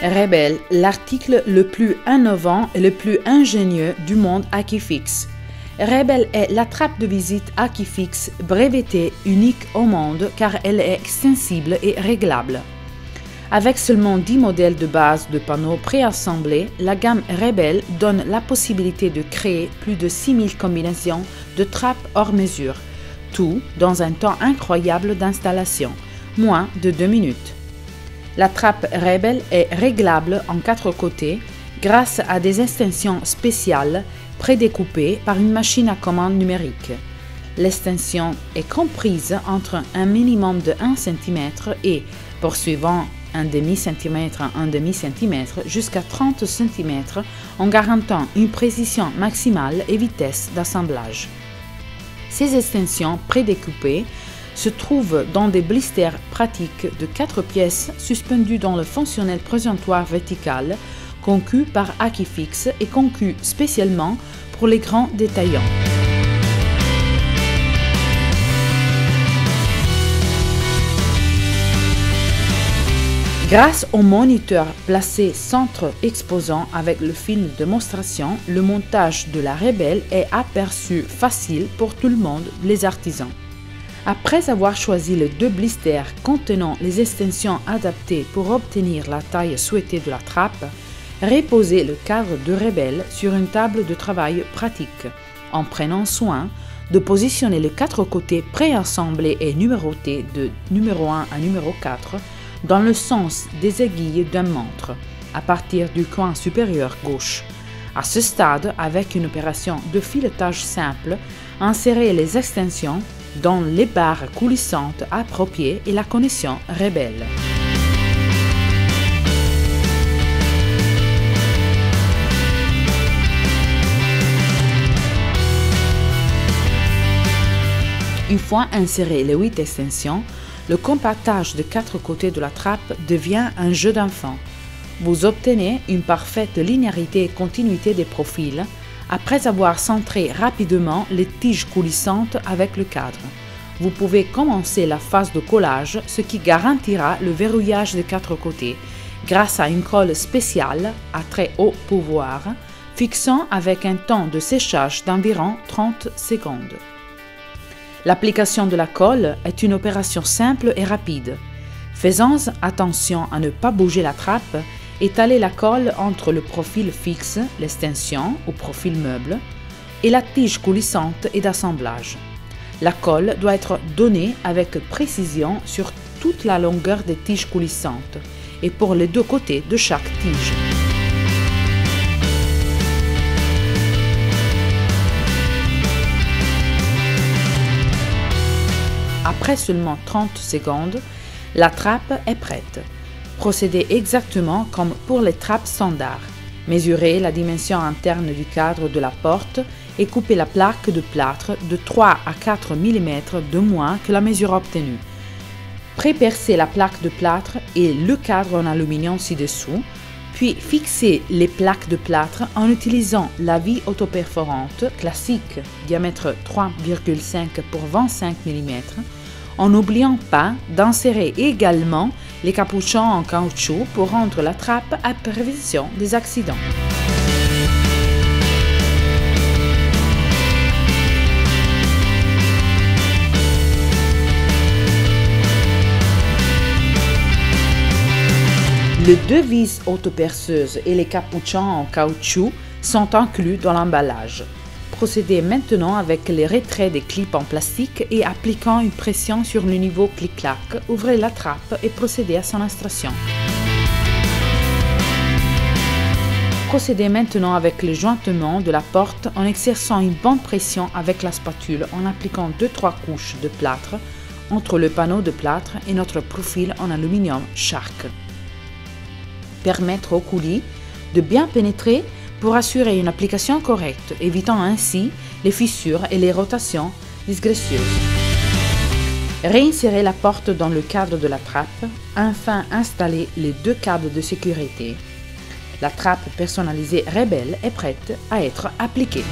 Rebelle, l'article le plus innovant et le plus ingénieux du monde Akifix. Rebelle est la trappe de visite Akifix brevetée unique au monde car elle est extensible et réglable. Avec seulement 10 modèles de base de panneaux préassemblés, la gamme Rebelle donne la possibilité de créer plus de 6000 combinaisons de trappes hors mesure, tout dans un temps incroyable d'installation, moins de 2 minutes. La trappe Rebelle est réglable en 4 côtés grâce à des extensions spéciales prédécoupées par une machine à commande numérique. L'extension est comprise entre un minimum de 1 cm et, poursuivant un demi-centimètre à un demi-centimètre jusqu'à 30 cm en garantissant une précision maximale et vitesse d'assemblage. Ces extensions prédécoupées se trouvent dans des blisters pratiques de 4 pièces suspendues dans le fonctionnel présentoir vertical conçu par Akifix et conçu spécialement pour les grands détaillants. Grâce au moniteur placé centre exposant avec le film de démonstration, le montage de la Rebelle est aperçu facile pour tout le monde, les artisans. Après avoir choisi les 2 blisters contenant les extensions adaptées pour obtenir la taille souhaitée de la trappe, reposez le cadre de Rebelle sur une table de travail pratique, en prenant soin de positionner les 4 côtés préassemblés et numérotés de numéro 1 à numéro 4 dans le sens des aiguilles d'une montre, à partir du coin supérieur gauche. À ce stade, avec une opération de filetage simple, insérez les extensions dans les barres coulissantes appropriées et la connexion Rebelle. Une fois insérées les 8 extensions, le compactage de 4 côtés de la trappe devient un jeu d'enfant. Vous obtenez une parfaite linéarité et continuité des profils après avoir centré rapidement les tiges coulissantes avec le cadre. Vous pouvez commencer la phase de collage, ce qui garantira le verrouillage des 4 côtés grâce à une colle spéciale à très haut pouvoir, fixant avec un temps de séchage d'environ 30 secondes. L'application de la colle est une opération simple et rapide. Faisant attention à ne pas bouger la trappe, étalez la colle entre le profil fixe, l'extension ou profil meuble, et la tige coulissante et d'assemblage. La colle doit être donnée avec précision sur toute la longueur des tiges coulissantes et pour les 2 côtés de chaque tige. Après seulement 30 secondes, la trappe est prête. Procédez exactement comme pour les trappes standards. Mesurez la dimension interne du cadre de la porte et coupez la plaque de plâtre de 3 à 4 mm de moins que la mesure obtenue. Prépercez la plaque de plâtre et le cadre en aluminium ci-dessous, puis fixez les plaques de plâtre en utilisant la vis autoperforante classique, diamètre 3,5 pour 25 mm, en n'oubliant pas d'insérer également les capuchons en caoutchouc pour rendre la trappe à prévention des accidents. Les 2 vis autoperceuses et les capuchons en caoutchouc sont inclus dans l'emballage. Procédez maintenant avec les retraits des clips en plastique et appliquant une pression sur le niveau clic-clac, ouvrez la trappe et procédez à son extraction. Procédez maintenant avec le jointement de la porte en exerçant une bonne pression avec la spatule en appliquant 2-3 couches de plâtre entre le panneau de plâtre et notre profil en aluminium Shark. Permettre au coulis de bien pénétrer pour assurer une application correcte, évitant ainsi les fissures et les rotations disgracieuses. Réinsérez la porte dans le cadre de la trappe, enfin installez les 2 câbles de sécurité. La trappe personnalisée Rebelle est prête à être appliquée.